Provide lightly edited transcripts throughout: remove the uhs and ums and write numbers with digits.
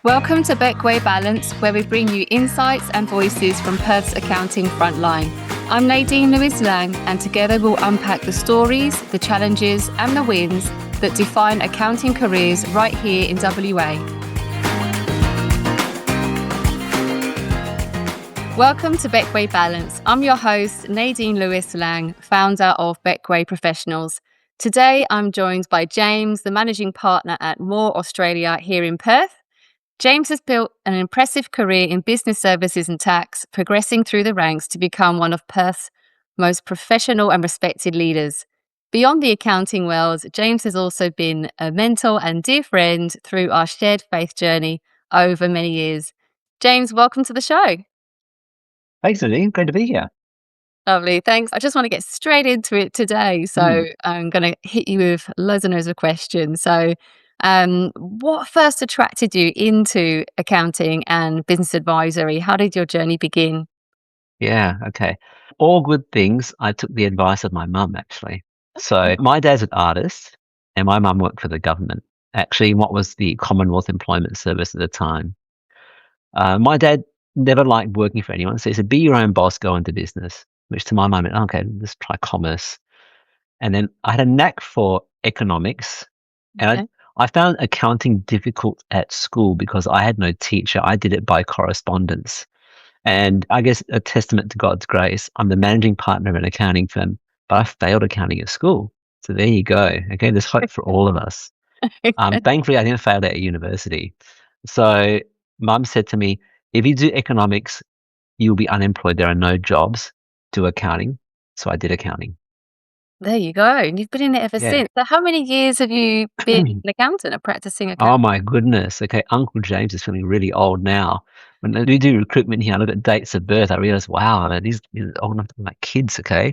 Welcome to Beckway Balance, where we bring you insights and voices from Perth's accounting frontline. I'm Nadene Lewis-Laing, and together we'll unpack the stories, the challenges, and the wins that define accounting careers right here in WA. Welcome to Beckway Balance. I'm your host, Nadene Lewis-Laing, founder of Beckway Professionals. Today, I'm joined by James, the managing partner at Moore Australia here in Perth. James has built an impressive career in business services and tax, progressing through the ranks to become one of Perth's most professional and respected leaders. Beyond the accounting world, James has also been a mentor and dear friend through our shared faith journey over many years. James, welcome to the show. Thanks, Nadine. Great to be here. Lovely, thanks. I just want to get straight into it today. So I'm going to hit you with loads and loads of questions. So what first attracted you into accounting and business advisory? How did your journey begin? Yeah, okay. All good things. I took the advice of my mum, actually. So my dad's an artist, and my mum worked for the government, actually, in what was the Commonwealth Employment Service at the time. My dad never liked working for anyone, so he said, be your own boss, go into business, which to my mum meant, okay, let's try commerce. And then I had a knack for economics, and Okay. I found accounting difficult at school because I had no teacher. I did it by correspondence. And I guess a testament to God's grace, I'm the managing partner of an accounting firm, but I failed accounting at school. So there you go. Okay, there's hope for all of us. Thankfully, I didn't fail that at university. So mum said to me, if you do economics, you'll be unemployed. There are no jobs. Do accounting. So I did accounting. There you go. And you've been in it ever Yeah. since. So how many years have you been an accountant, a practicing Oh accountant? my goodness. Okay, Uncle James is feeling really old now. When we do recruitment here, I look at dates of birth, I realize, wow, man, these are old enough to be like kids, okay?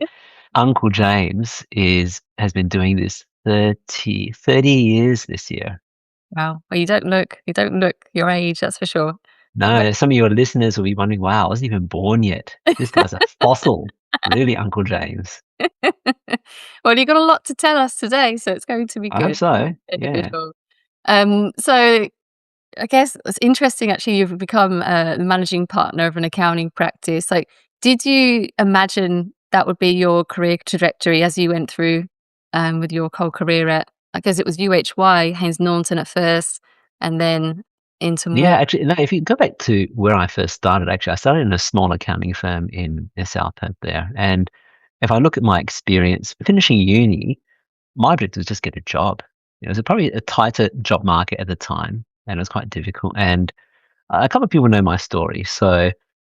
Uncle James has been doing this 30 years this year. Wow. Well, you don't look your age, that's for sure. No, some of your listeners will be wondering, wow, I wasn't even born yet. This guy's a fossil. Really, Uncle James. Well, you've got a lot to tell us today, so it's going to be I hope good. so. Yeah. Beneficial. So I guess it's interesting actually you've become the managing partner of an accounting practice. Like, did you imagine that would be your career trajectory as you went through with your whole career at, I guess it was UHY, Haynes Norton at first, and then into Yeah, more? actually, no, if you go back to where I first started, actually, I started in a small accounting firm in South Perth there. And if I look at my experience finishing uni, my objective was just get a job. It was probably a tighter job market at the time, and it was quite difficult. And a couple of people know my story. So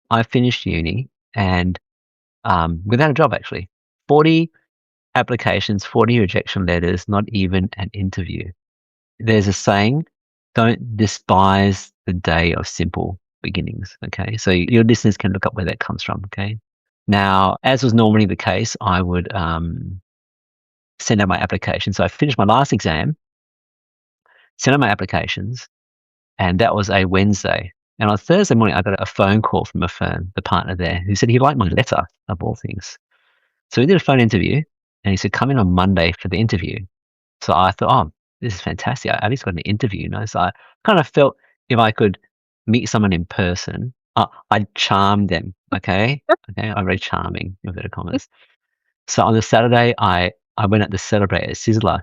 I finished uni and without a job, actually. 40 applications, 40 rejection letters, not even an interview. There's a saying, don't despise the day of simple beginnings. Okay. So your listeners can look up where that comes from. Okay. Now, as was normally the case, I would send out my application. So I finished my last exam, sent out my applications, and that was a Wednesday. And on Thursday morning, I got a phone call from a firm, the partner there, who said he liked my letter, of all things. So we did a phone interview, and he said, come in on Monday for the interview. So I thought, oh, this is fantastic. I at least got an interview, So I kind of felt if I could meet someone in person, I'd charm them. Okay. Okay. I'm very charming, in inverted commas. So on the Saturday, I went out to celebrate at Sizzler,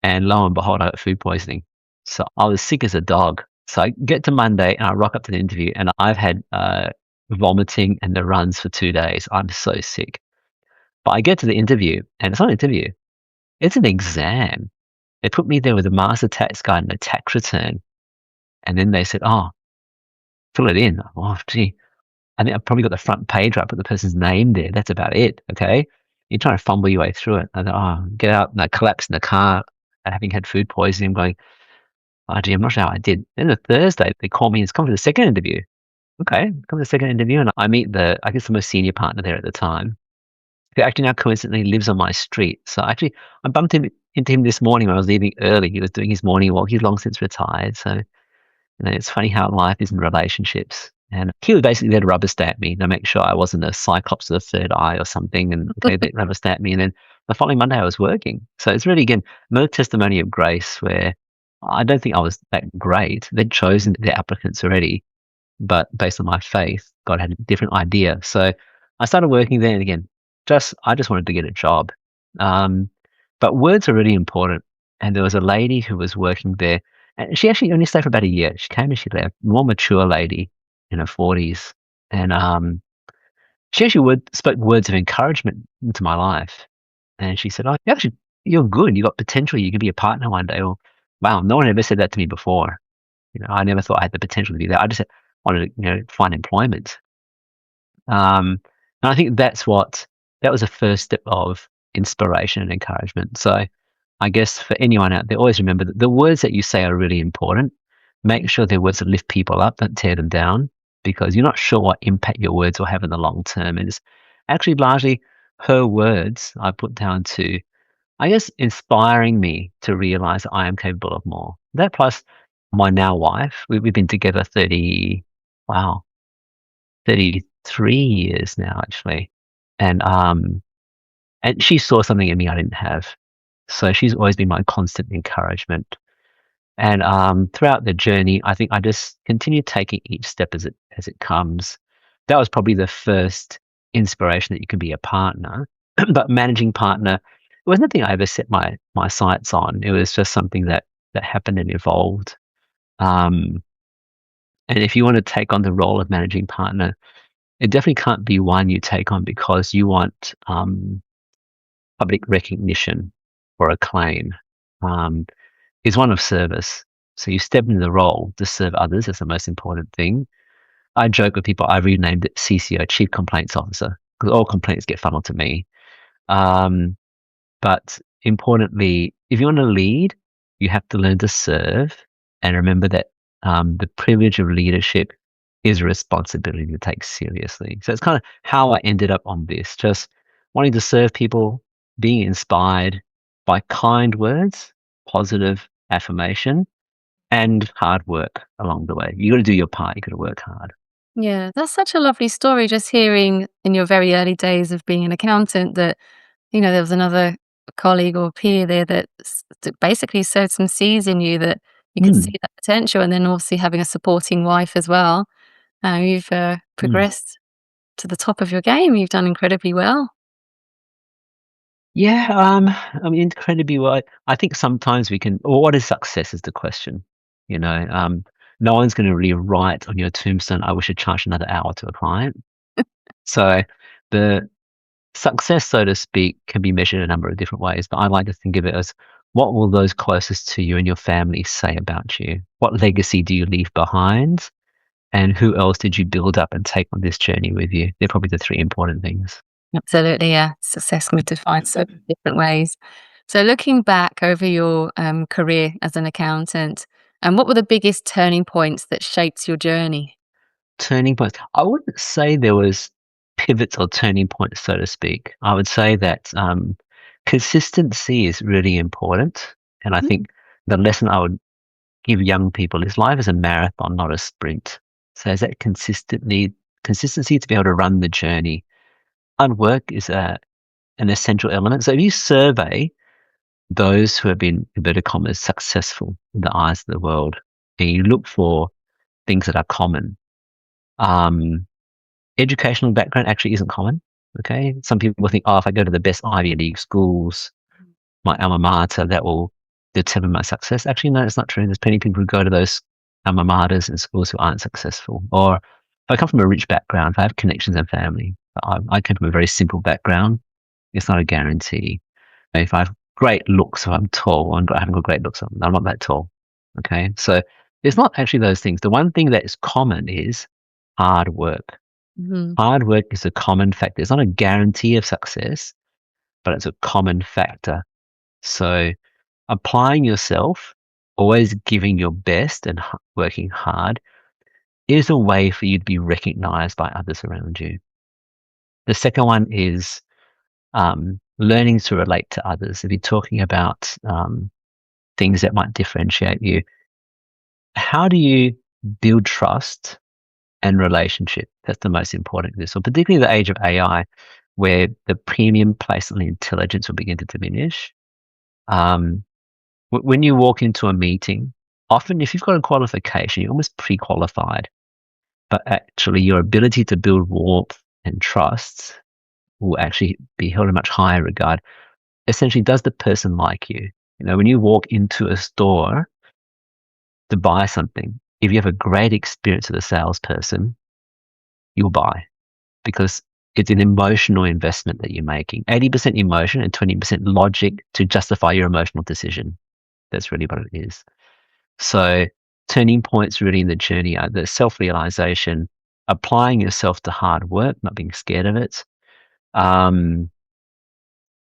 and lo and behold, I got food poisoning. So I was sick as a dog. So I get to Monday and I rock up to the interview, and I've had vomiting and the runs for 2 days. I'm so sick. But I get to the interview, and it's not an interview, it's an exam. They put me there with a master tax guide and a tax return. And then they said, oh, fill it in. Oh, gee. I think I've probably got the front page right, put the person's name there. That's about it. Okay. You're trying to fumble your way through it. I thought, oh, get out. And I collapsed in the car, having had food poisoning. I'm going, oh, gee, I'm not sure how I did. Then the Thursday, they call me and it's come to the second interview. Okay. Come to the second interview. And I meet I guess the most senior partner there at the time, who actually now coincidentally lives on my street. So actually, I bumped into him this morning when I was leaving early. He was doing his morning walk. He's long since retired. So, it's funny how life is in relationships. And he was basically there to rubber stamp me to make sure I wasn't a cyclops of the third eye or something. And okay, they rubber stamp me. And then the following Monday I was working. So it's really, again, another testimony of grace where I don't think I was that great. They'd chosen their applicants already, but based on my faith, God had a different idea. So I started working there, and again, I just wanted to get a job. Um, but words are really important. And there was a lady who was working there, and she actually only stayed for about a year. She came and she left, more mature lady in her 40s. And she actually spoke words of encouragement into my life. And she said, "Oh, you're good. You got potential. You could be a partner one day." Well, wow, no one ever said that to me before. I never thought I had the potential to do that. I just wanted to, find employment. And I think that was the first step of inspiration and encouragement. So I guess for anyone out there, always remember that the words that you say are really important. Make sure they're words that lift people up, don't tear them down, because you're not sure what impact your words will have in the long term. And it's actually largely her words I put down to, I guess, inspiring me to realize that I am capable of more. That plus my now wife, we've been together wow, 33 years now, actually. And she saw something in me I didn't have. So she's always been my constant encouragement. And throughout the journey, I think I just continue taking each step as it comes. That was probably the first inspiration that you can be a partner. But managing partner, it was nothing I ever set my sights on. It was just something that happened and evolved. Um, and if you want to take on the role of managing partner, it definitely can't be one you take on because you want public recognition or acclaim. Um, is one of service. So you step into the role to serve others. That's the most important thing. I joke with people. I renamed it CCO, Chief Complaints Officer, because all complaints get funneled to me. Um, but importantly, if you want to lead, you have to learn to serve and remember that the privilege of leadership is a responsibility to take seriously. So it's kind of how I ended up on this, just wanting to serve people, being inspired by kind words, positive affirmation, and hard work along the way. You got to do your part. You got to work hard. Yeah, that's such a lovely story, just hearing in your very early days of being an accountant that, there was another colleague or peer there that basically sowed some seeds in you that you could see Mm, that potential, and then obviously having a supporting wife as well. You've mm. progressed to the top of your game. You've done incredibly well. Yeah, I mean, incredibly well. I think sometimes we can. Well, what is success is the question. You know, um, no one's going to really write on your tombstone, "I wish I charged another hour to a client." So, the success, so to speak, can be measured a number of different ways. But I like to think of it as, what will those closest to you and your family say about you? What legacy do you leave behind? And who else did you build up and take on this journey with you? They're probably the three important things. Absolutely, yeah. Success can be defined so many different ways. So, looking back over your career as an accountant, and what were the biggest turning points that shaped your journey? Turning points. I wouldn't say there was pivots or turning points, so to speak. I would say that consistency is really important. And I Mhm. think the lesson I would give young people is life is a marathon, not a sprint. So is that consistency to be able to run the journey. Hard work is an essential element. So if you survey those who have been, inverted commas, successful in the eyes of the world, and you look for things that are common, um, educational background actually isn't common. Okay. Some people think, oh, if I go to the best Ivy League schools, my alma mater, that will determine my success. Actually, no, it's not true. There's plenty of people who go to those alma maters and schools who aren't successful. Or if I come from a rich background, if I have connections and family, I come from a very simple background, it's not a guarantee. If I have great looks, if I'm tall, I haven't got great looks, I'm not that tall. Okay. So it's not actually those things. The one thing that is common is hard work. Mhm. Hard work is a common factor. It's not a guarantee of success, but it's a common factor. So applying yourself, always giving your best and working hard is a way for you to be recognized by others around you. The second one is learning to relate to others. If you're talking about things that might differentiate you, how do you build trust and relationship? That's the most important thing. So particularly the age of AI, where the premium placed on intelligence will begin to diminish. Um, When you walk into a meeting, often if you've got a qualification, you're almost pre-qualified. But actually, your ability to build warmth and trust will actually be held in much higher regard. Essentially, does the person like you? When you walk into a store to buy something, if you have a great experience with a salesperson, you'll buy because it's an emotional investment that you're making. 80% emotion and 20% logic to justify your emotional decision. That's really what it is. So turning points really in the journey are the self-realization, applying yourself to hard work, not being scared of it, um,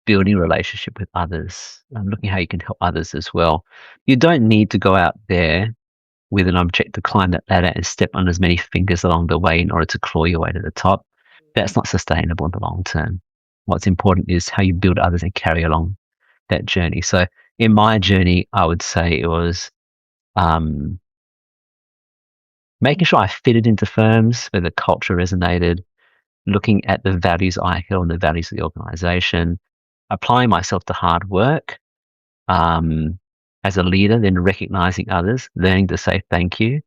building a relationship with others, looking how you can help others as well. You don't need to go out there with an object to climb that ladder and step on as many fingers along the way in order to claw your way to the top. That's not sustainable in the long term. What's important is how you build others and carry along that journey. So in my journey, I would say it was um, making sure I fitted into firms where the culture resonated, looking at the values I held and the values of the organization, applying myself to hard work as a leader, then recognizing others, learning to say thank you,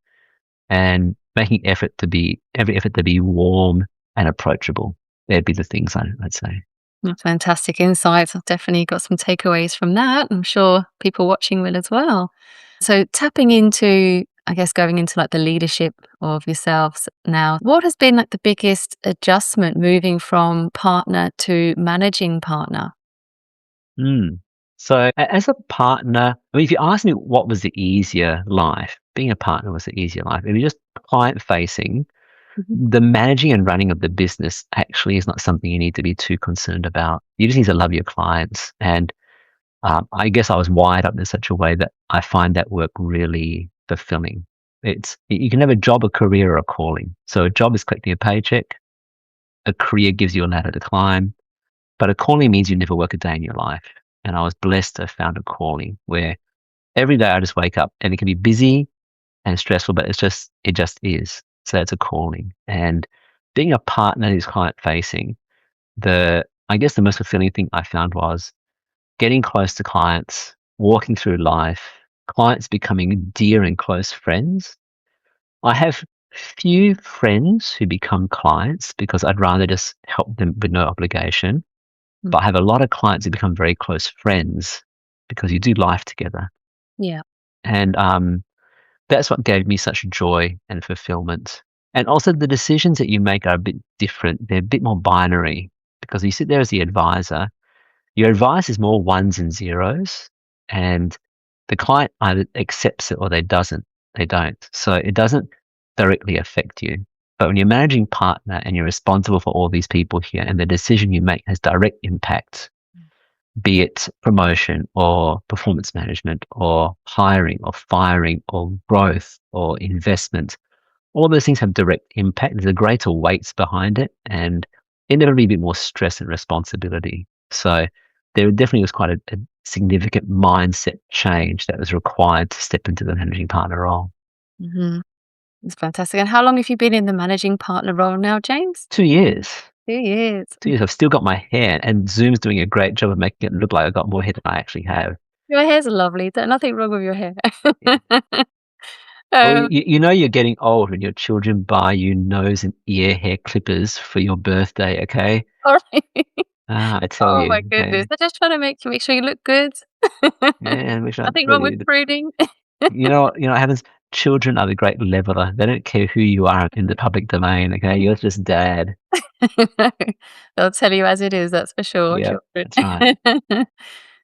and making every effort to be warm and approachable. They'd be the things I'd say. Fantastic insights. I've definitely got some takeaways from that. I'm sure people watching will as well. So tapping into, I guess, going into like the leadership of yourselves now, what has been like the biggest adjustment moving from partner to managing partner? Mm. So as a partner, I mean, if you ask me what was the easier life, being a partner was the easier life. If you're just client facing, Mhm. the managing and running of the business actually is not something you need to be too concerned about. You just need to love your clients. And I guess I was wired up in such a way that I find that work really fulfilling. You can have a job, a career, or a calling. So a job is collecting a paycheck. A career gives you a ladder to climb, but a calling means you never work a day in your life. And I was blessed to have found a calling where every day I just wake up and it can be busy and stressful, but it just is. So it's a calling. And being a partner who's client facing, I guess the most fulfilling thing I found was getting close to clients, walking through life, clients becoming dear and close friends. I have few friends who become clients because I'd rather just help them with no obligation. Mm. But I have a lot of clients who become very close friends because you do life together. Yeah. And that's what gave me such joy and fulfillment. And also, the decisions that you make are a bit different. They're a bit more binary because you sit there as the advisor. Your advice is more ones and zeros, and the client either accepts it or they don't. So it doesn't directly affect you. But when you're managing partner and you're responsible for all these people here, and the decision you make has direct impact, be it promotion or performance management or hiring or firing or growth or investment, all those things have direct impact. There's a greater weights behind it and inevitably a bit more stress and responsibility. So there definitely was quite a significant mindset change that was required to step into the managing partner role. Hmm. It's fantastic. And how long have you been in the managing partner role now, James? 2 years. 2 years. 2 years. I've still got my hair, and Zoom's doing a great job of making it look like I've got more hair than I actually have. Your hair's lovely. There's nothing wrong with your hair. Yeah. Well, um, you know you're getting old when your children buy you nose and ear hair clippers for your birthday, okay? all right. I tell Oh you, my goodness. okay? They're just trying to make sure you look good. Yeah, which I Nothing wrong with really, pruning. you know what happens? Children are the great leveler. They don't care who you are in the public domain, okay? You're just dad. They'll tell you as it is, that's for sure, Yep, children. that's right.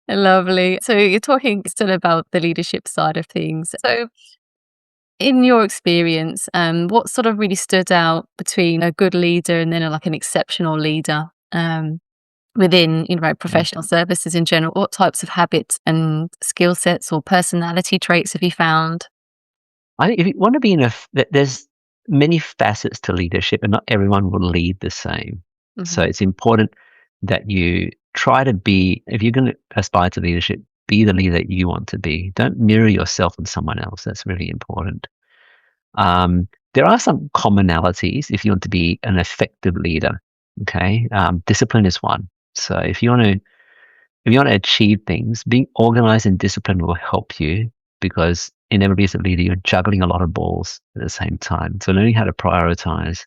Lovely. So you're talking still about the leadership side of things. So in your experience, what sort of really stood out between a good leader and then like an exceptional leader within, Mm. professional services in general? What types of habits and skill sets or personality traits have you found? I think if you want to be there's many facets to leadership, and not everyone will lead the same. So Hmm. it's important that you try to be, if you're going to aspire to leadership, be the leader that you want to be. Don't mirror yourself on someone else. That's really important. There are some commonalities if you want to be an effective leader. Okay, discipline is one. So if you want to if you want to achieve things, being organized and disciplined will help you because inevitably as a leader, you're juggling a lot of balls at the same time. So learning how to prioritize,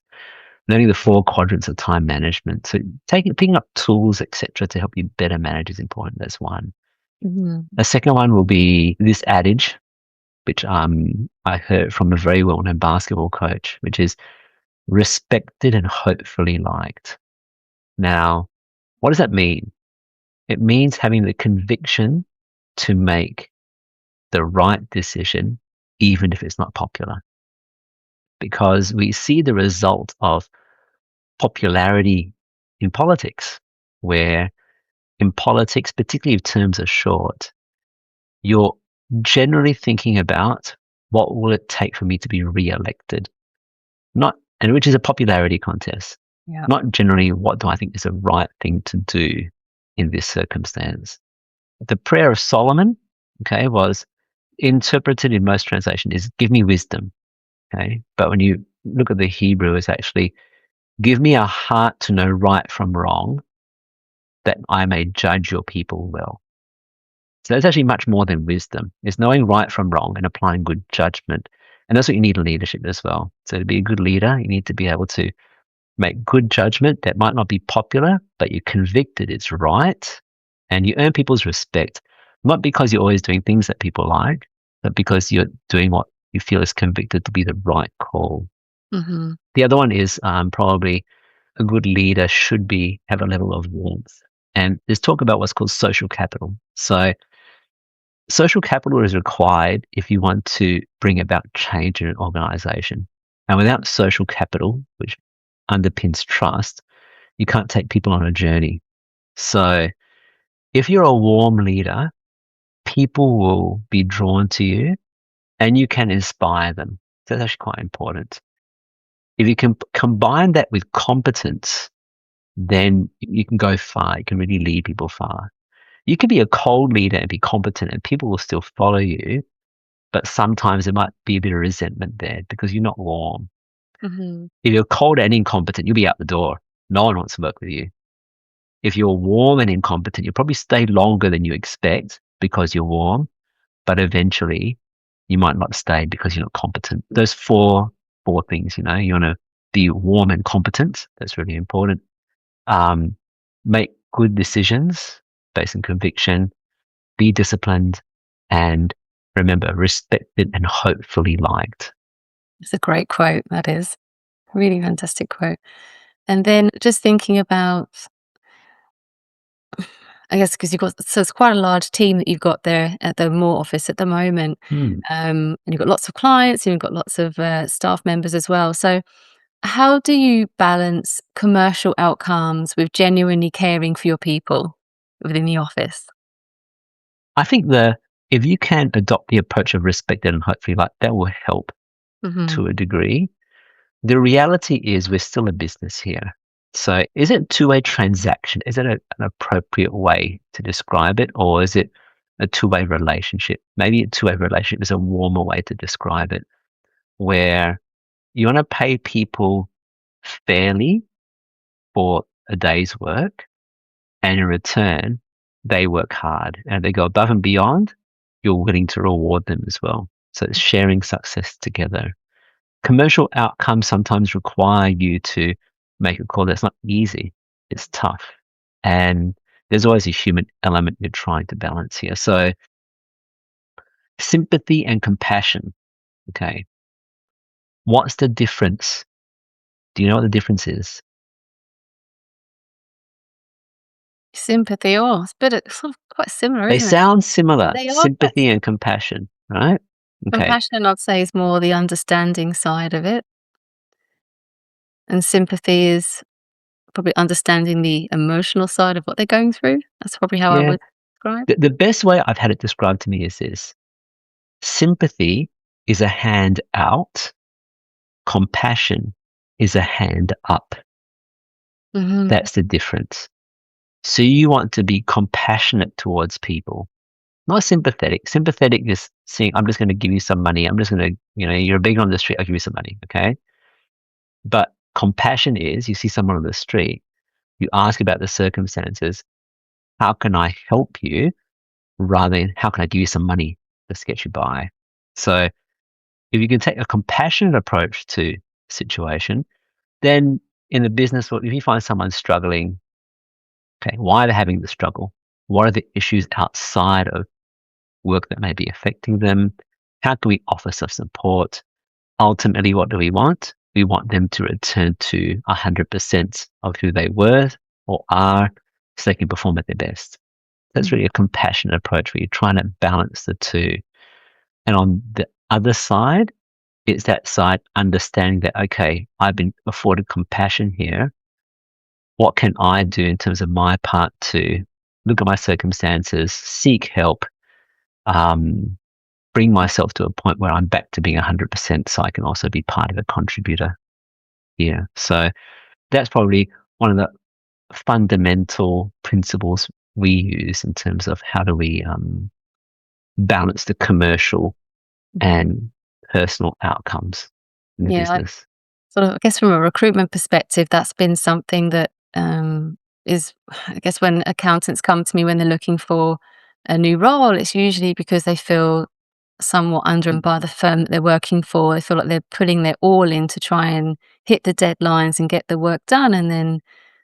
learning the four quadrants of time management. So picking up tools, etc., to help you better manage is important. That's one. Mhm. The second one will be this adage, which I heard from a very well-known basketball coach, which is respected and hopefully liked. Now, what does that mean? It means having the conviction to make the right decision, even if it's not popular. Because we see the result of popularity in politics, where in politics, particularly if terms are short, you're generally thinking about what will it take for me to be re-elected, not, and which is a popularity contest, Yeah. not generally what do I think is the right thing to do in this circumstance. The prayer of Solomon, okay, was interpreted in most translation is give me wisdom, okay? But when you look at the Hebrew, it's actually give me a heart to know right from wrong, that I may judge your people well. So it's actually much more than wisdom. It's knowing right from wrong and applying good judgment. And that's what you need in leadership as well. So to be a good leader, you need to be able to make good judgment that might not be popular, but you're convicted it's right. And you earn people's respect, not because you're always doing things that people like, but because you're doing what you feel is convicted to be the right call. Mhm. The other one is probably a good leader should have a level of warmth. And there's talk about what's called social capital. So social capital is required if you want to bring about change in an organization. And without social capital, which underpins trust, you can't take people on a journey. So if you're a warm leader, people will be drawn to you and you can inspire them. So that's actually quite important. If you can combine that with competence, then you can go far. You can really lead people far. You can be a cold leader and be competent and people will still follow you, but sometimes there might be a bit of resentment there because you're not warm. Mhm. If you're cold and incompetent, you'll be out the door. No one wants to work with you. If you're warm and incompetent, you'll probably stay longer than you expect because you're warm, but eventually you might not stay because you're not competent. Those four things, you want to be warm and competent. That's really important. Um, make good decisions based on conviction, be disciplined, and remember, respected and hopefully liked. It's a great quote, that is. Really fantastic quote. And then just thinking about, I guess, because you've got, so it's quite a large team that you've got there at the Moore office at the moment. Hmm. And you've got lots of clients, and you've got lots of staff members as well. So, how do you balance commercial outcomes with genuinely caring for your people within the office? I think if you can adopt the approach of respected and hopefully liked, that will help Hmm. to a degree. The reality is we're still a business here. So is it a two-way transaction? Is it an appropriate way to describe it? Or is it a two-way relationship? Maybe a two-way relationship is a warmer way to describe it, where you want to pay people fairly for a day's work, and in return, they work hard and they go above and beyond. You're willing to reward them as well. So it's sharing success together. Commercial outcomes sometimes require you to make a call that's not easy. It's tough. And there's always a human element you're trying to balance here. So sympathy and compassion. Okay. What's the difference? Do you know what the difference is? Sympathy. Oh, it's sort of quite similar, They isn't it? sound similar, They are quite sympathy and compassion, right? Okay. compassion, I'd say, is more the understanding side of it, and sympathy is probably understanding the emotional side of what they're going through. That's probably how I Yeah. would describe. The best way I've had it described to me is this: sympathy is a hand out, compassion is a hand up. Mhm. That's the difference. So you want to be compassionate towards people, not sympathetic. Sympathetic is saying, I'm just going to give you some money. I'm just going to, you're begging on the street, I'll give you some money. Okay. But compassion is you see someone on the street, you ask about the circumstances, how can I help you rather than how can I give you some money to get you by. So if you can take a compassionate approach to the situation, then in the business, if you find someone struggling, okay, why are they having the struggle? What are the issues outside of work that may be affecting them? How can we offer some support? Ultimately, what do we want? We want them to return to 100% of who they were or are so they can perform at their best. That's Mhm. really a compassionate approach where you're trying to balance the two. And on the other side, it's that side understanding that, okay, I've been afforded compassion here. What can I do in terms of my part to look at my circumstances, seek help, um, bring myself to a point where I'm back to being 100% so I can also be part of a contributor here. So that's probably one of the fundamental principles we use in terms of how do we balance the commercial Mhm. and personal outcomes in the Yeah, business. sort of, I guess from a recruitment perspective, that's been something that is, I guess, when accountants come to me when they're looking for a new role, it's usually because they feel somewhat under by the firm that they're working for. They feel like they're putting their all in to try and hit the deadlines and get the work done. And then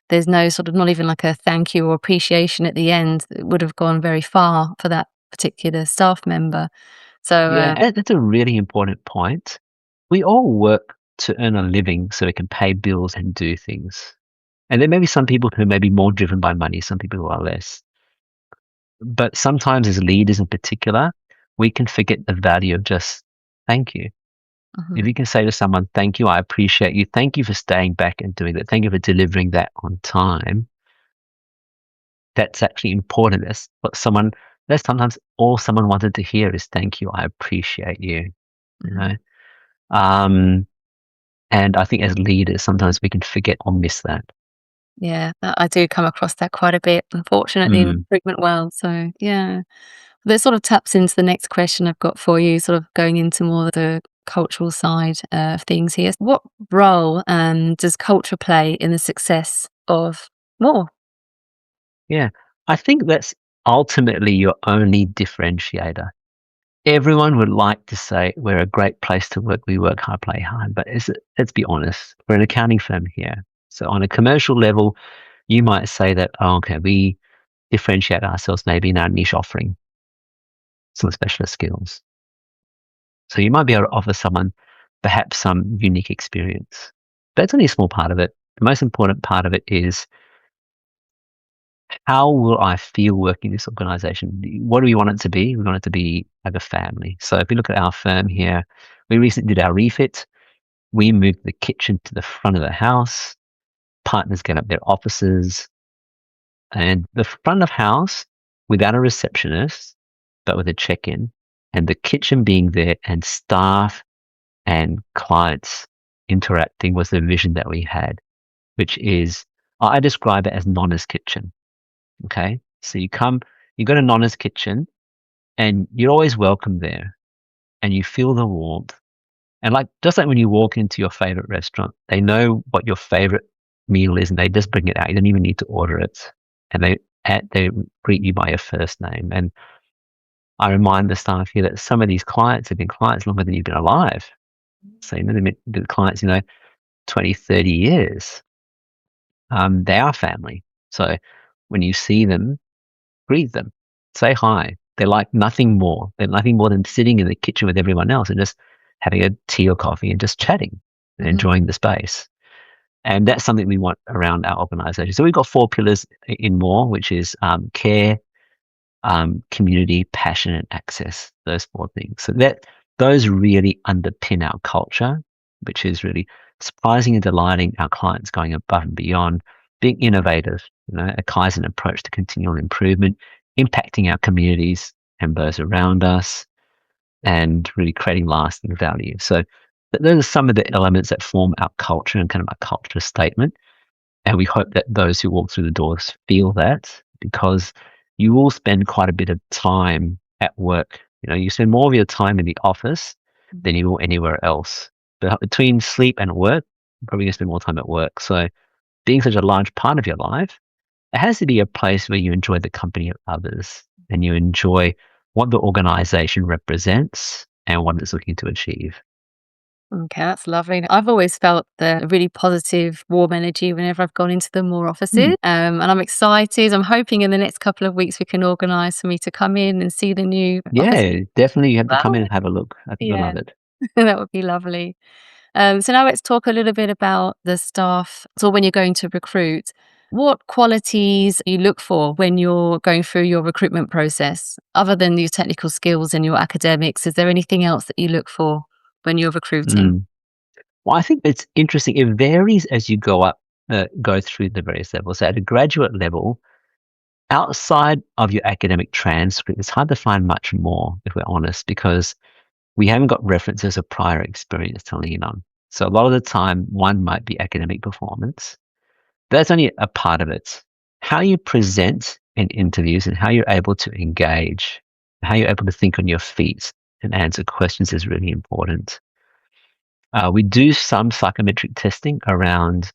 there's no sort of, not even like a thank you or appreciation at the end. It would have gone very far for that particular staff member. So, Yeah, and that's a really important point. We all work to earn a living so we can pay bills and do things. And there may be some people who may be more driven by money, some people who are less. But sometimes as leaders in particular, we can forget the value of just thank you. If mhm, you can say to someone, thank you, I appreciate you, thank you for staying back and doing that, thank you for delivering that on time, that's actually important. That's sometimes all someone wanted to hear is thank you, I appreciate you, you mhm. know. Um, and I think as leaders, sometimes we can forget or miss that. Yeah, I do come across that quite a bit, unfortunately, in the Mm, recruitment world. So, yeah. That sort of taps into the next question I've got for you, sort of going into more of the cultural side of things here. What role does culture play in the success of more? yeah, I think that's ultimately your only differentiator. Everyone would like to say we're a great place to work, we work hard, play hard, but let's be honest, we're an accounting firm here. So on a commercial level, you might say that, oh, okay, we differentiate ourselves maybe in our niche offering, some specialist skills. So you might be able to offer someone perhaps some unique experience. That's only a small part of it. The most important part of it is how will I feel working in this organization? What do we want it to be? We want it to be like a family. So if we look at our firm here, we recently did our refit. We moved the kitchen to the front of the house. Partners get up their offices, and the front of house without a receptionist, but with a check-in, and the kitchen being there, and staff and clients interacting was the vision that we had, which is I describe it as Nonna's kitchen. Okay, so you go to Nonna's kitchen, and you're always welcome there, and you feel the warmth. And like just like when you walk into your favorite restaurant, they know what your favorite meal is, and they just bring it out. You don't even need to order it, and they greet you by your first name. And I remind the staff here that some of these clients have been clients longer than you've been alive. So they've been clients, 20, 30 years. They are family. So when you see them, greet them, say hi. They're like nothing more. They're nothing more than sitting in the kitchen with everyone else and just having a tea or coffee and just chatting and Mhm, enjoying the space. And that's something we want around our organization. So we've got four pillars in more, which is care, community, passion, and access. Those four things. So those really underpin our culture, which is really surprising and delighting our clients, going above and beyond, being innovative, a Kaizen approach to continual improvement, impacting our communities and those around us, and really creating lasting value. So those are some of the elements that form our culture and kind of our culture statement. And we hope that those who walk through the doors feel that, because you will spend quite a bit of time at work. You spend more of your time in the office than mhm. you will anywhere else. But between sleep and work, you're probably going to spend more time at work. So being such a large part of your life, It has to be a place where you enjoy the company of others and you enjoy what the organization represents and what it's looking to achieve. Okay, that's lovely. I've always felt the really positive, warm energy whenever I've gone into the more Hmm. offices. And I'm excited. I'm hoping in the next couple of weeks we can organise for me to come in and see the new office. Yeah, definitely. You have to come in Well, and have a look. I think you'll yeah, love it. that would be lovely. So now let's talk a little bit about the staff. So when you're going to recruit, what qualities you look for when you're going through your recruitment process, other than your technical skills and your academics? Is there anything else that you look for when you're recruiting? Mm. Well, I think it's interesting. It varies as you go up, go through the various levels. So at a graduate level, outside of your academic transcript, it's hard to find much more, if we're honest, because we haven't got references of prior experience to lean on. So a lot of the time, one might be academic performance. That's only a part of it. How you present in interviews and how you're able to engage, how you're able to think on your feet and answer questions is really important. We do some psychometric testing around,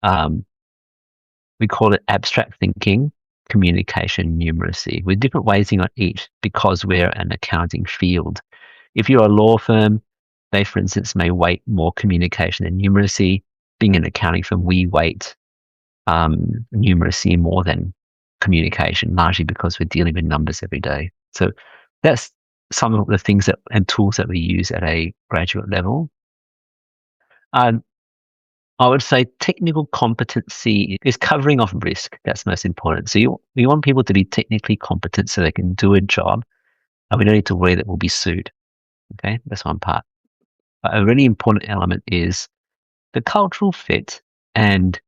um, we call it abstract thinking, communication, numeracy, with different weighting on each because we're an accounting field. If you're a law firm, they, for instance, may weight more communication and numeracy. Being an accounting firm, we weight numeracy more than communication, largely because we're dealing with numbers every day. So that's some of the things that and tools that we use at a graduate level. Um, I would say technical competency is covering off risk. That's most important. So you want people to be technically competent so they can do a job, and we don't need to worry that we'll be sued. Okay, that's one part. A really important element is the cultural fit and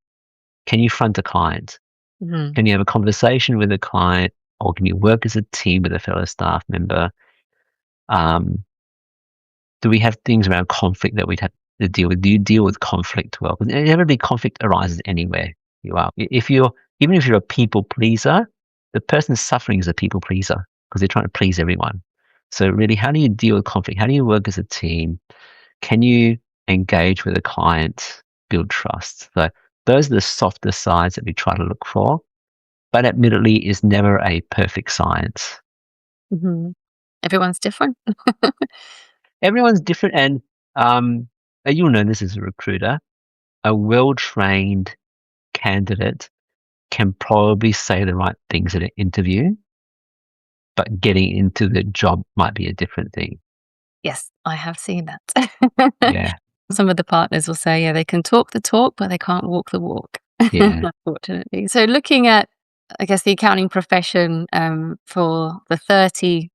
can you front a client? Mhm. Can you have a conversation with a client or can you work as a team with a fellow staff member? Um, do we have things around conflict that we'd have to deal with? Do you deal with conflict well? Because inevitably conflict arises anywhere you are. If you're even if you're a people pleaser, the person suffering is a people pleaser because they're trying to please everyone. So really, how do you deal with conflict? How do you work as a team? Can you engage with a client, build trust? So those are the softer sides that we try to look for, but admittedly is never a perfect science. Mhm. Everyone's different. Everyone's different, and you'll know this as a recruiter. A well-trained candidate can probably say the right things at an interview, but getting into the job might be a different thing. Yes, I have seen that. Yeah, Some of the partners will say, yeah, they can talk the talk, but they can't walk the walk, yeah. unfortunately. So looking at, I guess, the accounting profession, for the 30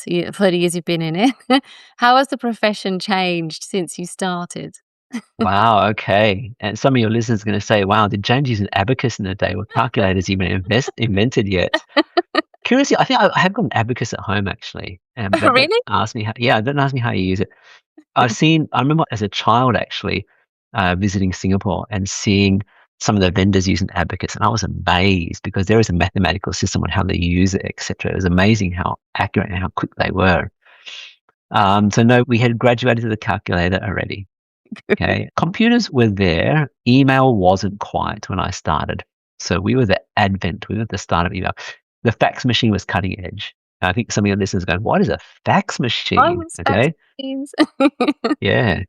years you've been in it, how has the profession changed since you started? Wow. Okay. And some of your listeners are going to say, "Wow, did James use an abacus in the day? Were calculators even invented yet?" Curiously, I think I have got an abacus at home actually, but don't Really? ask me how. Yeah, don't ask me how you use it. I remember as a child actually visiting Singapore and seeing some of the vendors using abacus, and I was amazed because there is a mathematical system on how they use it, etc. It was amazing how accurate and how quick they were. So no, we had graduated to the calculator already. Okay, computers were there. Email wasn't quite when I started, so we were the advent. We were the start of email. The fax machine was cutting edge. I think some of your listeners are going, "What is a fax I machine?" was fax Okay, machines. yeah.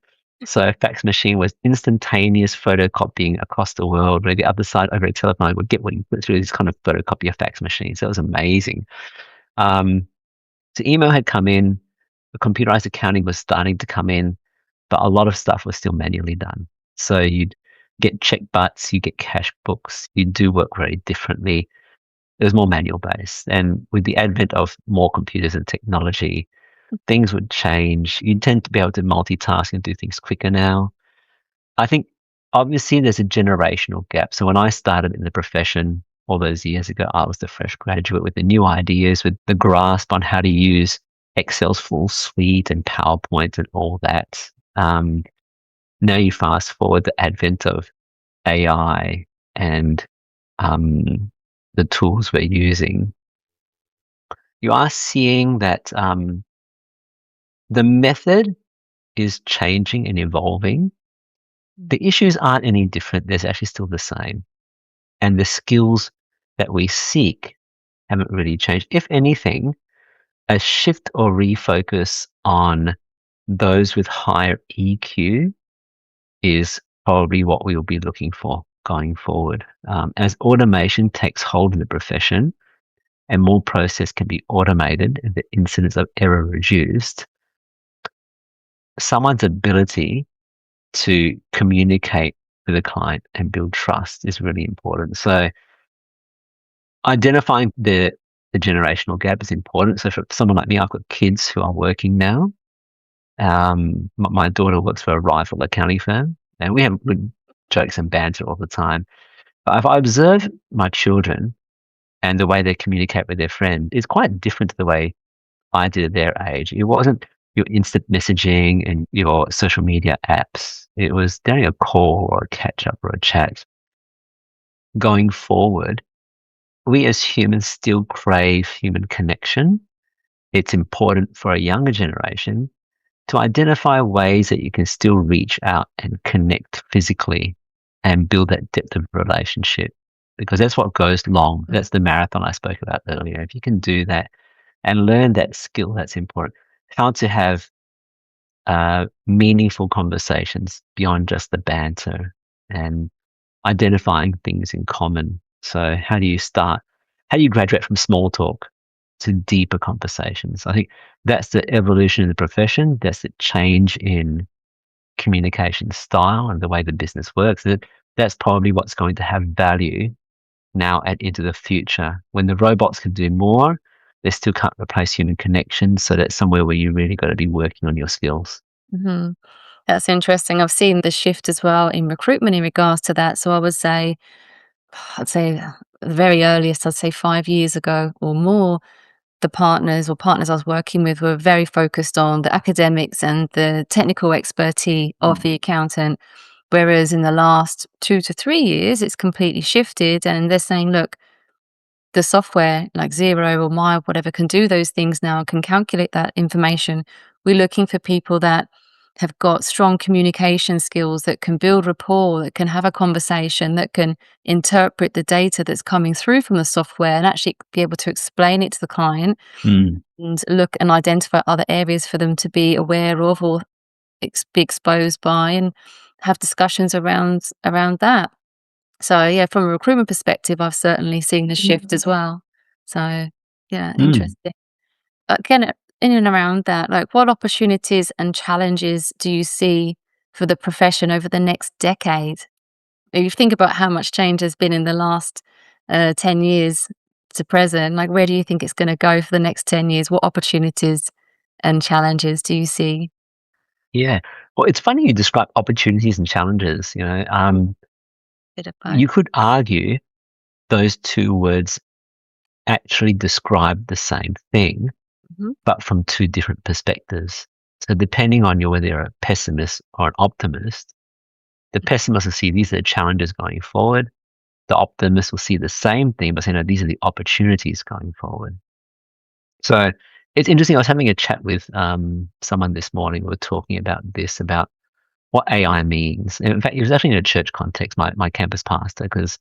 So a fax machine was instantaneous photocopying across the world, where the other side over a telephone would get what you put through this kind of photocopier fax machine. So it was amazing. Um, so email had come in, the computerized accounting was starting to come in, but a lot of stuff was still manually done. So you'd get check butts, you get cash books, you do work very differently. It was more manual based. And with the advent of more computers and technology, things would change. You tend to be able to multitask and do things quicker now. I think obviously there's a generational gap. So when I started in the profession all those years ago, I was the fresh graduate with the new ideas, with the grasp on how to use Excel's full suite and PowerPoint and all that. Now you fast forward the advent of AI and the tools we're using. You are seeing that the method is changing and evolving. The issues aren't any different. There's actually still the same. And the skills that we seek haven't really changed. If anything, a shift or refocus on those with higher EQ is probably what we will be looking for going forward. As automation takes hold of the profession and more process can be automated and the incidence of error reduced, someone's ability to communicate with a client and build trust is really important. So identifying the generational gap is important. So for someone like me, I've got kids who are working now. My daughter works for a rival accounting firm, and we have good jokes and banter all the time. But if I observe my children and the way they communicate with their friends, it's quite different to the way I did at their age. It wasn't your instant messaging and your social media apps. It was during a call or a catch up or a chat. Going forward, we as humans still crave human connection. It's important for a younger generation to identify ways that you can still reach out and connect physically and build that depth of relationship, because that's what goes long. That's the marathon I spoke about earlier. If you can do that and learn that skill, that's important. How to have meaningful conversations beyond just the banter and identifying things in common. So how do you start? How do you graduate from small talk to deeper conversations? I think that's the evolution in the profession. That's the change in communication style and the way the business works. That's probably what's going to have value now and into the future. When the robots can do more, they still can't replace human connection. So that's somewhere where you really got to be working on your skills. Mhm. That's interesting. I've seen the shift as well in recruitment in regards to that. So I'd say the very earliest, I'd say 5 years ago or more, the partners I was working with were very focused on the academics and the technical expertise of the accountant. Whereas in the last 2 to 3 years, it's completely shifted and they're saying, look, the software like Zero or Mile, whatever, can do those things now, can calculate that information. We're looking for people that have got strong communication skills, that can build rapport, that can have a conversation, that can interpret the data that's coming through from the software and actually be able to explain it to the client Mm, and look and identify other areas for them to be aware of or be exposed by and have discussions around that. So yeah, from a recruitment perspective, I've certainly seen the shift as well. So yeah, mm. interesting. Again, in and around that, like what opportunities and challenges do you see for the profession over the next decade? If you think about how much change has been in the last 10 years to present, like where do you think it's going to go for the next 10 years? What opportunities and challenges do you see? Yeah. Well, it's funny you describe opportunities and challenges. Bit of both. You could argue those two words actually describe the same thing, Mhm. but from two different perspectives. So depending on whether you're a pessimist or an optimist, the pessimist will see these are the challenges going forward. The optimist will see the same thing, but say, no, these are the opportunities going forward. So it's interesting. I was having a chat with someone this morning. We were talking about this, about what AI means. And in fact, it was actually in a church context, my campus pastor, because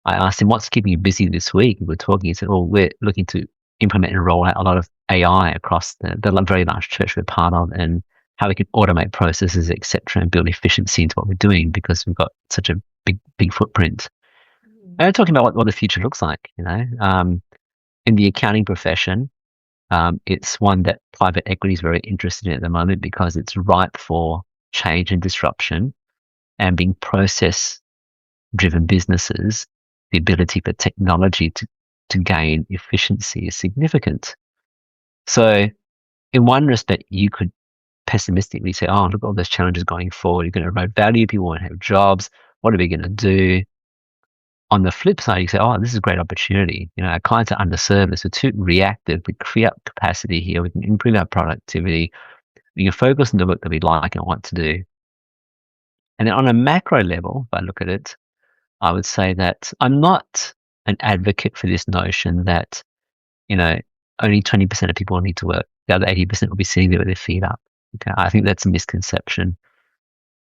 I asked him, what's keeping you busy this week? We were talking. He said, oh, we're looking to implement and roll out a lot of AI across the very large church we're part of, and how we can automate processes, etc., and build efficiency into what we're doing because we've got such a big footprint. Mm. And we're talking about what the future looks like, in the accounting profession. It's one that private equity is very interested in at the moment because it's ripe for change and disruption, and being process driven businesses, the ability for technology to gain efficiency is significant. So, in one respect, you could pessimistically say, oh, look at all those challenges going forward. You're going to erode value, people won't have jobs. What are we going to do? On the flip side, you say, oh, this is a great opportunity. Our clients are underserviced. We're too reactive. We free up capacity here. We can improve our productivity. We can focus on the work that we like and want to do. And then on a macro level, if I look at it, I would say that I'm not an advocate for this notion that, you know, only 20% of people need to work. The other 80% will be sitting there with their feet up. Okay. I think that's a misconception,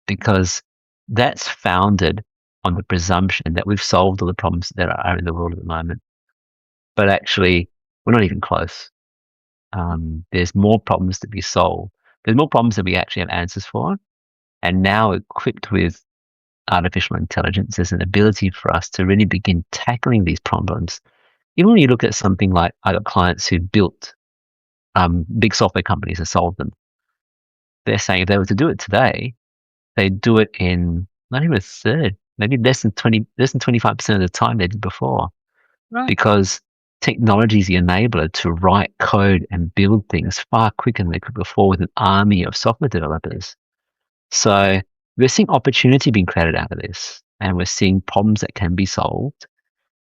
because that's founded on the presumption that we've solved all the problems that are in the world at the moment. but actually we're not even close. There's more problems to be solved. There's more problems that we actually have answers for. And now, equipped with artificial intelligence, there's an ability for us to really begin tackling these problems. Even when you look at something like, I got clients who built big software companies and solved them. They're saying if they were to do it today, they'd do it in not even a third, maybe less than 25% of the time they did before, Right. because technology is the enabler to write code and build things far quicker than they could before with an army of software developers. So we're seeing opportunity being created out of this, and we're seeing problems that can be solved.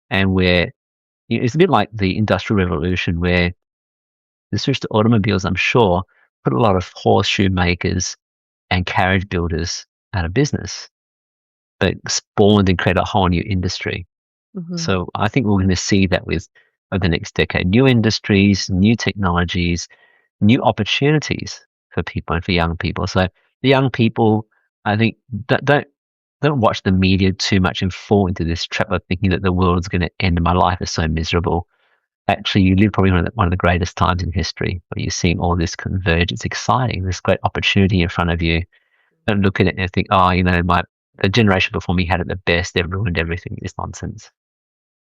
And it's a bit like the Industrial Revolution, where the switch to automobiles, I'm sure, put a lot of horseshoe makers and carriage builders out of business, but spawned and created a whole new industry. Hmm. So I think we're going to see that with over the next decade, new industries, new technologies, new opportunities for people and for young people. So the young people, I think, don't watch the media too much and fall into this trap of thinking that the world is going to end and my life is so miserable. Actually, you live probably one of the greatest times in history where you're seeing all this converge. It's exciting. There's great opportunity in front of you. Don't look at it and think, oh, the generation before me had it the best. They've ruined everything. It's nonsense.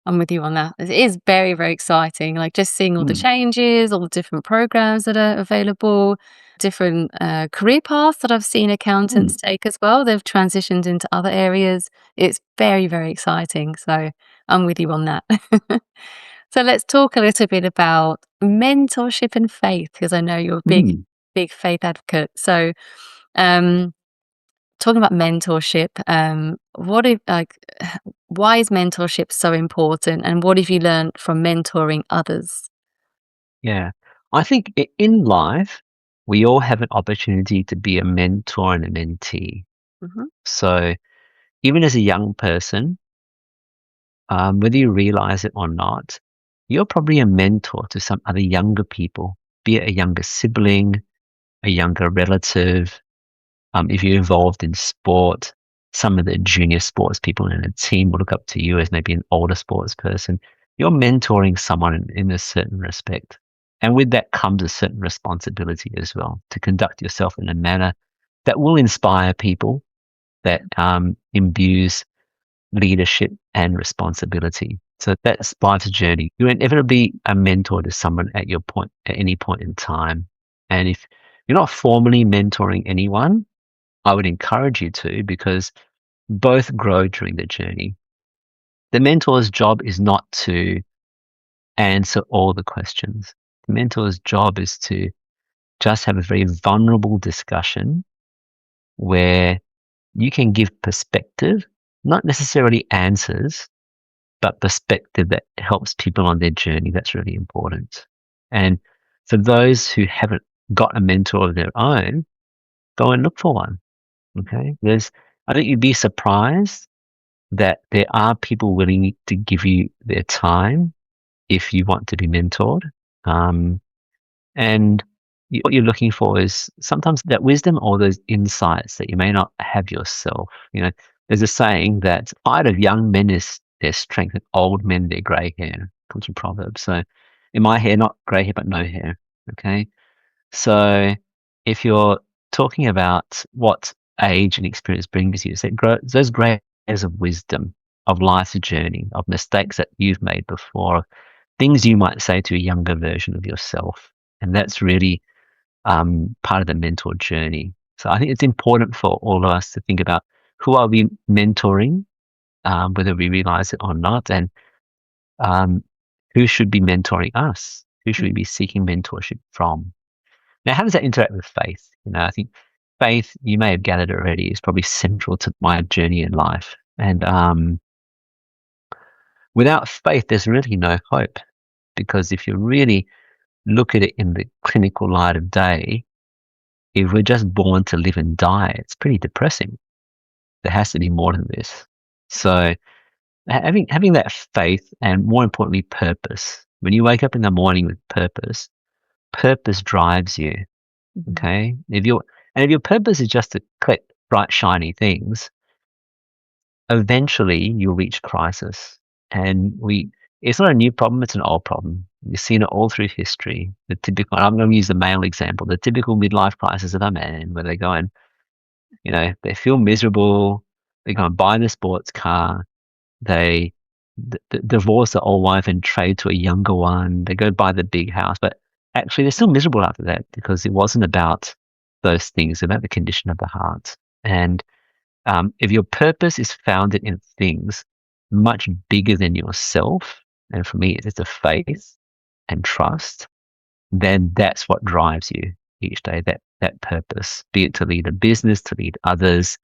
I'm with you on that. It is very, very exciting. Like just seeing all the Mm, changes, all the different programs that are available, different career paths that I've seen mm, accountants take as well. They've transitioned into other areas. It's very, very exciting. So I'm with you on that. So let's talk a little bit about mentorship and faith, because I know you're a big, mm. big faith advocate. So, um, talking about mentorship, what if like why is mentorship so important, and what have you learned from mentoring others? Yeah. I think in life, we all have an opportunity to be a mentor and a mentee. Hmm. So even as a young person, whether you realize it or not, you're probably a mentor to some other younger people, be it a younger sibling, a younger relative. If you're involved in sport, some of the junior sports people in a team will look up to you as maybe an older sports person. You're mentoring someone in a certain respect. And with that comes a certain responsibility as well to conduct yourself in a manner that will inspire people, that imbues leadership and responsibility. So that's life's journey. You're inevitably a mentor to someone at any point in time. And if you're not formally mentoring anyone, I would encourage you to, because both grow during the journey. The mentor's job is not to answer all the questions. The mentor's job is to just have a very vulnerable discussion where you can give perspective, not necessarily answers, but perspective that helps people on their journey. That's really important. And for those who haven't got a mentor of their own, go and look for one. Okay. I think you'd be surprised that there are people willing to give you their time if you want to be mentored. Um, and what you're looking for is sometimes that wisdom or those insights that you may not have yourself. There's a saying that pride of young men is their strength, and old men their grey hair. It comes from Proverbs. So in my hair, not grey hair, but no hair. Okay. So if you're talking about what age and experience brings you, so those grey hairs of wisdom, of life's journey, of mistakes that you've made before, things you might say to a younger version of yourself. And that's really part of the mentor journey. So I think it's important for all of us to think about who are we mentoring, whether we realize it or not, and um, who should be mentoring us, who should we be seeking mentorship from. Now, how does that interact with faith? I think faith, you may have gathered already, is probably central to my journey in life. And without faith, there's really no hope. Because if you really look at it in the clinical light of day, if we're just born to live and die, it's pretty depressing. There has to be more than this. So having that faith, and more importantly, purpose. When you wake up in the morning with purpose drives you. Mhm. Okay. If your purpose is just to collect bright, shiny things, eventually you'll reach crisis. And It's not a new problem, it's an old problem. You've seen it all through history. The typical, I'm going to use the male example, the typical midlife crisis of a man where they go and, they feel miserable, they go and buy the sports car, they divorce the old wife and trade to a younger one, they go buy the big house, but actually they're still miserable after that because it wasn't about those things, about the condition of the heart. And if your purpose is founded in things much bigger than yourself, and for me, it's a faith and trust, then that's what drives you each day, that purpose, be it to lead a business, to lead others,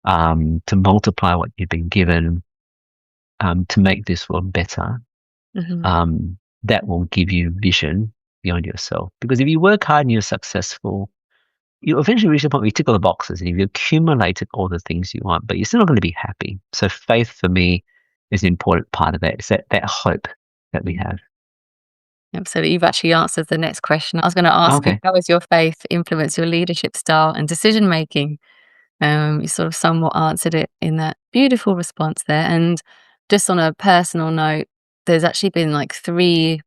to multiply what you've been given, to make this world better. Hmm. That will give you vision beyond yourself. Because if you work hard and you're successful, you eventually reach a point where you tick all the boxes and you've accumulated all the things you want, but you're still not going to be happy. So faith for me is an important part of that. It's that hope that we have. Absolutely. You've actually answered the next question. I was going to ask you, Okay. how has your faith influenced your leadership style and decision making? You sort of somewhat answered it in that beautiful response there. And just on a personal note, there's actually been like three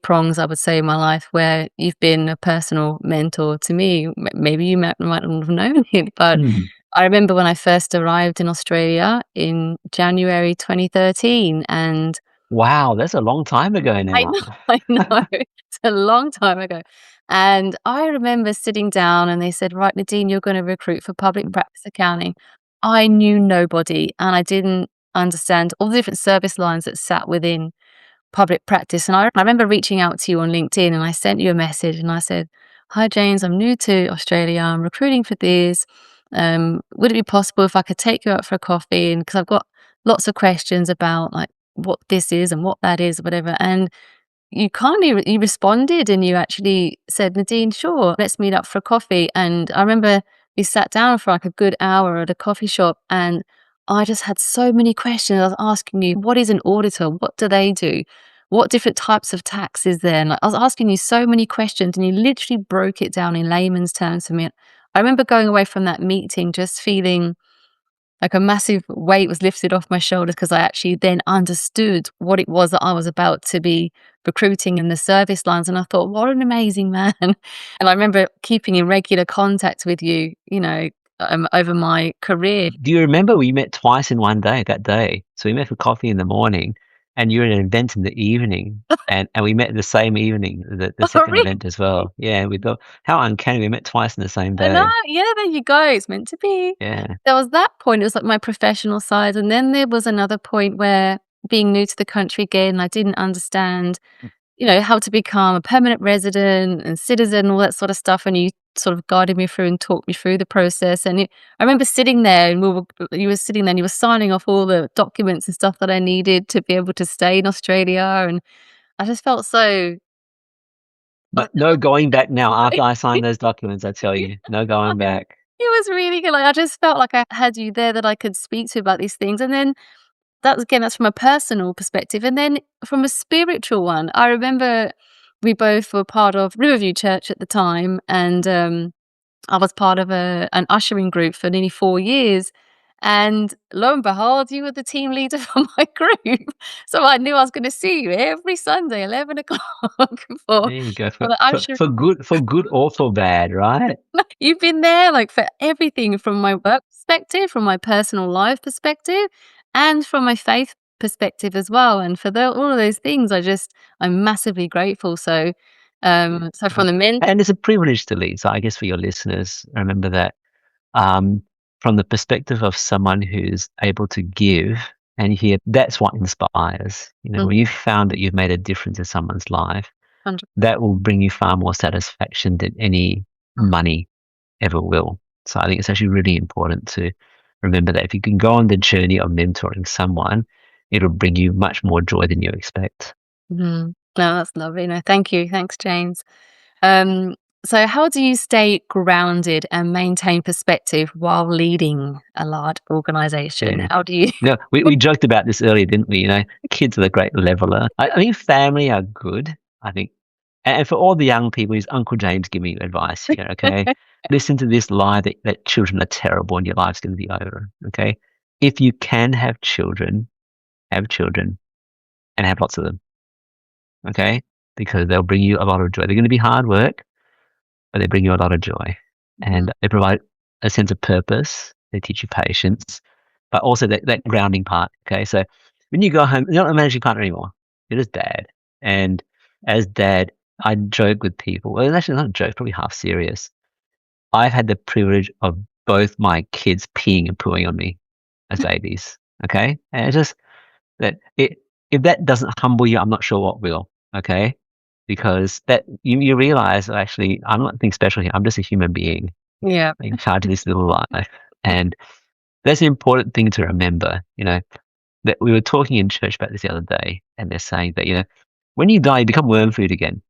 prongs, I would say, in my life where you've been a personal mentor to me. Maybe you might not have known it, but Mm. I remember when I first arrived in Australia in January 2013, and Wow, that's a long time ago I now. know, I know, it's a long time ago. And I remember sitting down and they said, "Right, Nadine, you're going to recruit for public practice accounting." I knew nobody and I didn't understand all the different service lines that sat within public practice. And I remember reaching out to you on LinkedIn and I sent you a message and I said, "Hi, James, I'm new to Australia. I'm recruiting for this. Would it be possible if I could take you out for a coffee? And because I've got lots of questions about like what this is and what that is, or whatever." And you kindly you responded and you actually said, "Nadine, sure, let's meet up for a coffee." And I remember we sat down for like a good hour at a coffee shop and I just had so many questions. I was asking you, what is an auditor? What do they do? What different types of tax is there? And like, I was asking you so many questions and you literally broke it down in layman's terms for me. I remember going away from that meeting just feeling like a massive weight was lifted off my shoulders because I actually then understood what it was that I was about to be recruiting in the service lines. And I thought, what an amazing man. And I remember keeping in regular contact with you, over my career. Do you remember we met twice in one day that day? So we met for coffee in the morning and you were at an event in the evening. And we met the same evening, the Oh, second really? event as well. Yeah, we thought how uncanny we met twice in the same I know. day. Yeah, there you go. It's meant to be. Yeah. There was that point. It was like my professional side. And then there was another point where being new to the country again, I didn't understand how to become a permanent resident and citizen, all that sort of stuff. And you sort of guided me through and talked me through the process. And I remember sitting there and you were sitting there and you were signing off all the documents and stuff that I needed to be able to stay in Australia. And I just felt so, I But no going back now don't after I know. signed those documents, I tell you. No going back. It was really good. Like, I just felt like I had you there that I could speak to about these things. And then that's from a personal perspective. And then from a spiritual one, I remember we both were part of Riverview Church at the time, and I was part of an ushering group for nearly 4 years. And lo and behold, you were the team leader for my group. So I knew I was going to see you every Sunday, 11 o'clock There you go. for For the for ushering. for good for good or for bad, right? You've been there like for everything from my work perspective, from my personal life perspective, and from my faith perspective as well. And for all of those things, I'm massively grateful. So, Yeah. so from the men, And it's a privilege to lead. So I guess for your listeners, remember that um, from the perspective of someone who's able to give and hear, that's what inspires. When you've found that you've made a difference in someone's life, 100%. that will bring you far more satisfaction than any money ever will. So I think it's actually really important to remember that if you can go on the journey of mentoring someone, it'll bring you much more joy than you expect. No, that's lovely. No, thank you. Thanks, James. Um, so how do you stay grounded and maintain perspective while leading a large organization? Yeah. How do you? No, we joked about this earlier, didn't we? Kids are the great leveler. I think family are good. I think, and for all the young people, is Uncle James giving you advice here? Okay, listen to this lie that children are terrible and your life's going to be over. Okay, if you can have children, have children. and have lots of them. Okay, because they'll bring you a lot of joy. They're going to be hard work, but they bring you a lot of joy, Hmm. and they provide a sense of purpose. They teach you patience, but also that grounding part. Okay, so when you go home, you're not a managing partner anymore. You're just dad, and as dad, I joke with people. Well, actually, not a joke, probably half serious. I've had the privilege of both my kids peeing and pooing on me as babies. Okay, and it's just that it if that doesn't humble you, I'm not sure what will. Okay, because that you realize actually I'm not nothing special here. I'm just a human being Yeah. in charge of this little life, and that's an important thing to remember. That we were talking in church about this the other day, and they're saying that when you die, you become worm food again.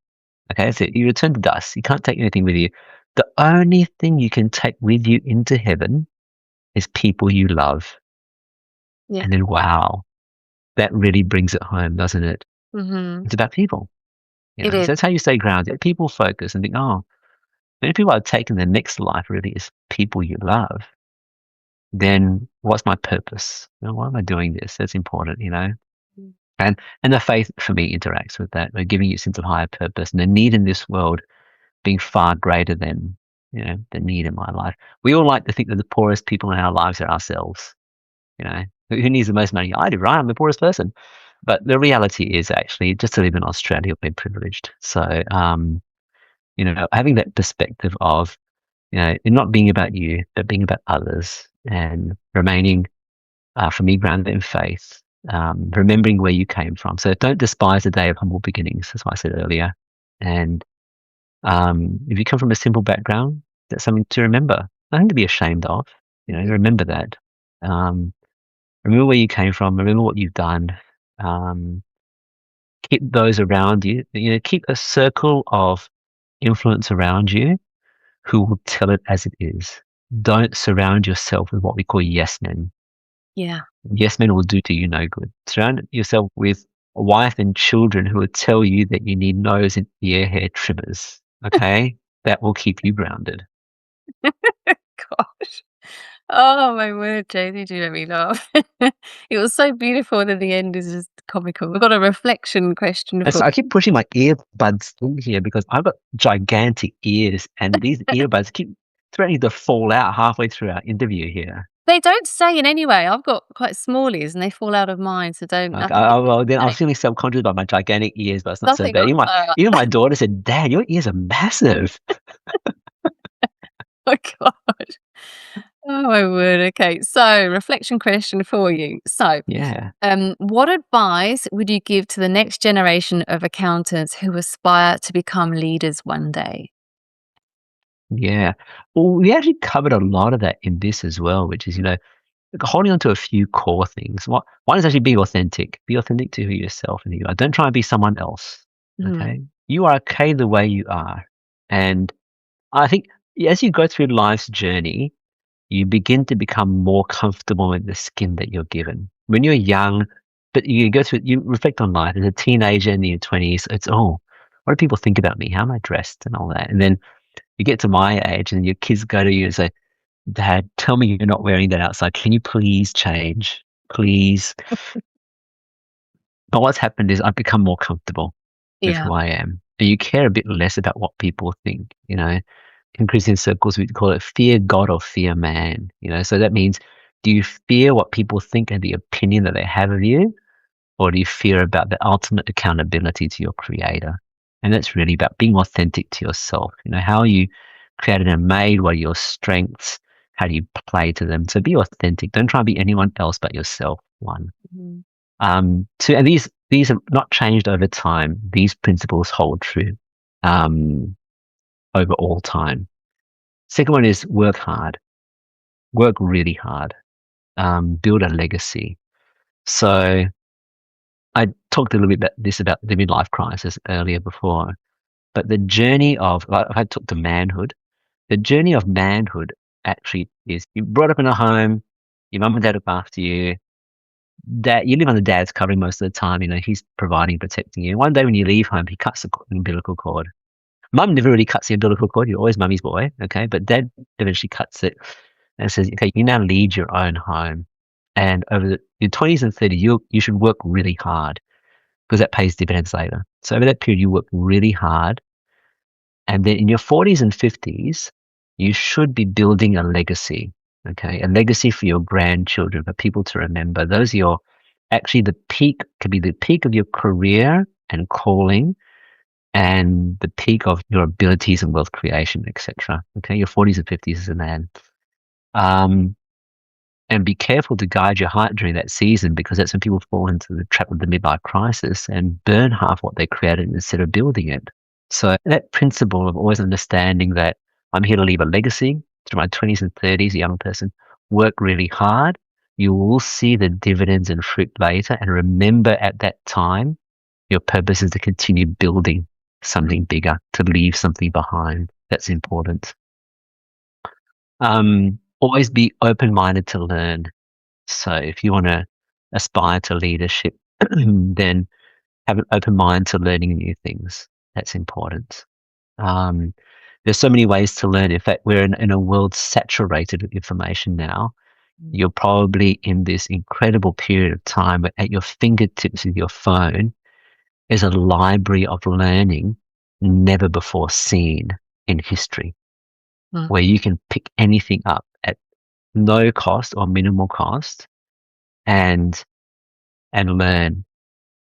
Okay, so you return to dust. You can't take anything with you. The only thing you can take with you into heaven is people you love. Yeah. And then, wow, that really brings it home, doesn't it? Hmm. It's about people. It So is. that's how you stay grounded. People focus and think, oh, many people are taking the next life really is people you love. Then what's my purpose? Why am I doing this? That's important. And the faith for me interacts with that. We're giving you a sense of higher purpose and the need in this world being far greater than the need in my life. We all like to think that the poorest people in our lives are ourselves. Who needs the most money? I do, right? I'm the poorest person. But the reality is actually just to live in Australia, we're privileged. So, having that perspective of, it not being about you, but being about others and remaining, for me, grounded in faith, remembering where you came from. So don't despise the day of humble beginnings. That's what I said earlier. And if you come from a simple background, that's something to remember. Nothing to be ashamed of. Remember that. Um, remember where you came from. Remember what you've done. Um, keep those around you. Keep a circle of influence around you who will tell it as it is. Don't surround yourself with what we call yes men. Yeah. Yes men will do to you no good. Surround yourself with a wife and children who will tell you that you need nose and ear hair trimmers. Okay, that will keep you grounded. Gosh. Oh my word, James, you do make me laugh. It was so beautiful, and then the end is just comical. We've got a reflection question And for so I keep pushing my earbuds in here because I've got gigantic ears, and these earbuds keep threatening to fall out halfway through our interview here. they don't stay in anyway. I've got quite small ears and they fall out of mine, so don't Like, nothing to well, then I was panic. feeling self-conscious about my gigantic ears, but it's not so Nothing bad. got Even my daughter said, "Dad, your ears are massive." oh gosh. Oh my word. Okay. So reflection question for you. So Yeah, what advice would you give to the next generation of accountants who aspire to become leaders one day? yeah. Well, we actually covered a lot of that in this as well, which is holding on to a few core things. One is actually be authentic. Be authentic to who yourself and who you are. Don't try and be someone else. Mhm. Okay, you are okay the way you are, and I think as you go through life's journey, you begin to become more comfortable in the skin that you're given. When you're young, but you go through, you reflect on life as a teenager in your 20s. It's, oh, what do people think about me? How am I dressed and all that? And then you get to my age, and your kids go to you and say, "Dad, tell me you're not wearing that outside. Can you please change, please?" But what's happened is I've become more comfortable with Yeah. who I am, and you care a bit less about what people think. In Christian circles, we call it fear God or fear man. So that means, do you fear what people think and the opinion that they have of you, or do you fear about the ultimate accountability to your creator? And that's really about being authentic to yourself. How are you created and made? What are your strengths? How do you play to them? So be authentic. Don't try to be anyone else but yourself. One. Mhm. Two, and these have not changed over time. These principles hold true um, over all time. Second one is work hard. Work really hard. Build a legacy. So I talked a little bit about the midlife crisis earlier before, but the journey of, like, I talked to manhood. The journey of manhood actually is you brought up in a home, your mum and dad look after you. Dad, you live under dad's covering most of the time. He's providing, protecting you. One day when you leave home, he cuts the umbilical cord. Mum never really cuts the umbilical cord. You're always mummy's boy, okay? But dad eventually cuts it and says, okay, you now lead your own home. And over your 20s and 30s, you should work really hard. because that pays dividends later. So over that period, you work really hard. And then in your 40s and 50s, you should be building a legacy, okay? A legacy for your grandchildren, for people to remember. Those are your, actually the peak, could be the peak of your career and calling, and the peak of your abilities and wealth creation, etc. Okay, your 40s and 50s as a man. And be careful to guide your heart during that season, because that's when people fall into the trap of the midlife crisis and burn half what they created instead of building it. So that principle of always understanding that I'm here to leave a legacy through my 20s and 30s, a young person, work really hard. You will see the dividends and fruit later. And remember at that time, your purpose is to continue building something bigger, to leave something behind. That's important. Always be open-minded to learn. So if you want to aspire to leadership, then have an open mind to learning new things. That's important. There's so many ways to learn. In fact, we're in a world saturated with information now. You're probably in this incredible period of time where at your fingertips with your phone is a library of learning never before seen in history, where you can pick anything up at no cost or minimal cost and learn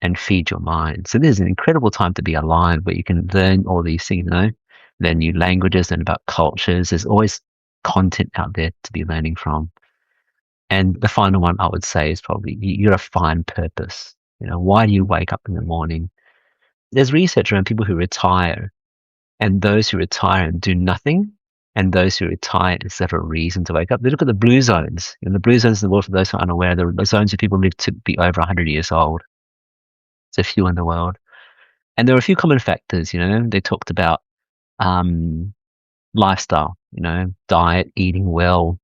and feed your mind. So this is an incredible time to be alive, where you can learn all these things, learn new languages, learn about cultures. There's always content out there to be learning from. And the final one I would say is probably you got to find purpose. Why do you wake up in the morning? There's research around people who retire, and those who retire and do nothing, and those who retire instead of a reason to wake up. They look at the blue zones. The blue zones in the world, for those who are unaware, they're the zones where people live to be over 100 years old. There's a few in the world. And there are a few common factors. They talked about lifestyle, diet, eating well,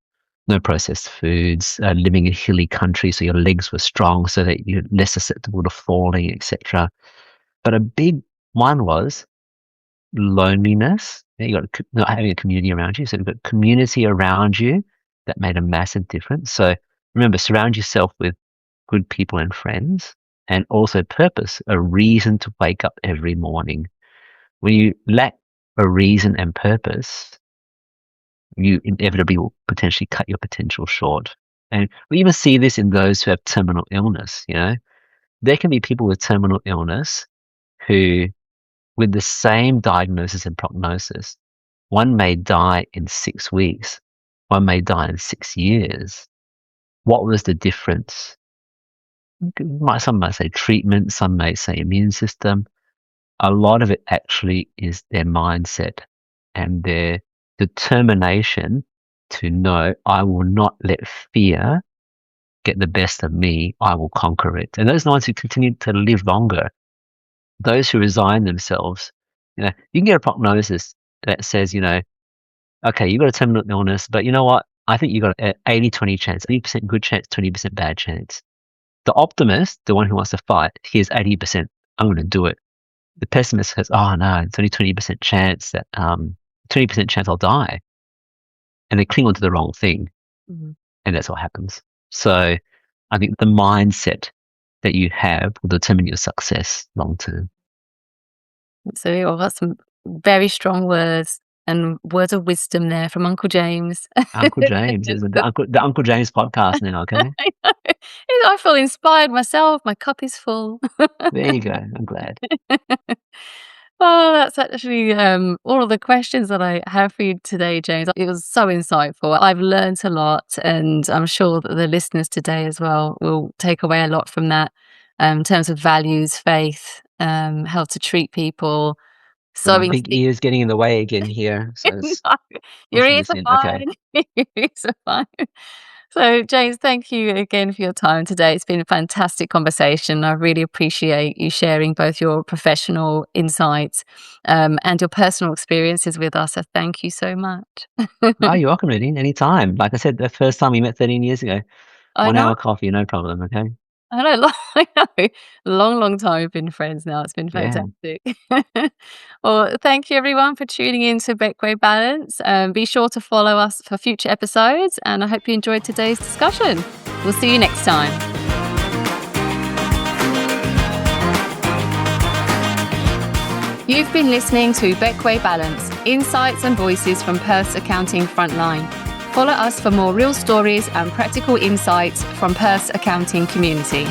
no processed foods, living in hilly country so your legs were strong so that you're less susceptible to falling, etc. But a big one was loneliness. You got not having a community around you. So you've got community around you that made a massive difference. So remember, surround yourself with good people and friends, and also purpose, a reason to wake up every morning. When you lack a reason and purpose, you inevitably will potentially cut your potential short. And we even see this in those who have terminal illness. There can be people with terminal illness who, with the same diagnosis and prognosis, one may die in 6 weeks, one may die in 6 years. What was the difference? Some might say treatment, some may say immune system. A lot of it actually is their mindset and their determination to know, I will not let fear get the best of me, I will conquer it. And those are the ones who continue to live longer. Those who resign themselves, you can get a prognosis that says, okay, you've got a terminal illness, but you know what? I think you've got an 80-20 chance, 80% good chance, 20% bad chance. The optimist, the one who wants to fight, here's 80%, I'm going to do it. The pessimist says, oh no, it's only 20% chance that 20% chance I'll die. And they cling on to the wrong thing. Mm-hmm. And that's what happens. So I think the mindset that you have will determine your success long term. So you've got some very strong words and words of wisdom there from Uncle James. Uncle James is the Uncle James podcast now, okay? I feel inspired myself. My cup is full. There you go. I'm glad. Oh, that's actually all of the questions that I have for you today, James. It was so insightful. I've learned a lot, and I'm sure that the listeners today as well will take away a lot from that in terms of values, faith, how to treat people. So my big ears getting in the way again here. So no, your ears are fine. Okay. Your ears are fine. So, James, thank you again for your time today. It's been a fantastic conversation. I really appreciate you sharing both your professional insights and your personal experiences with us. So thank you so much. Oh, you're welcome, Nadene. Anytime. Like I said, the first time we met 13 years ago. 1 hour coffee, no problem, okay? I know. Long time we've been friends now. It's been fantastic. Yeah. Well, thank you everyone for tuning in to Beckway Balance. Be sure to follow us for future episodes, and I hope you enjoyed today's discussion. We'll see you next time. You've been listening to Beckway Balance, insights and voices from Perth's accounting frontline. Follow us for more real stories and practical insights from Perth's accounting community.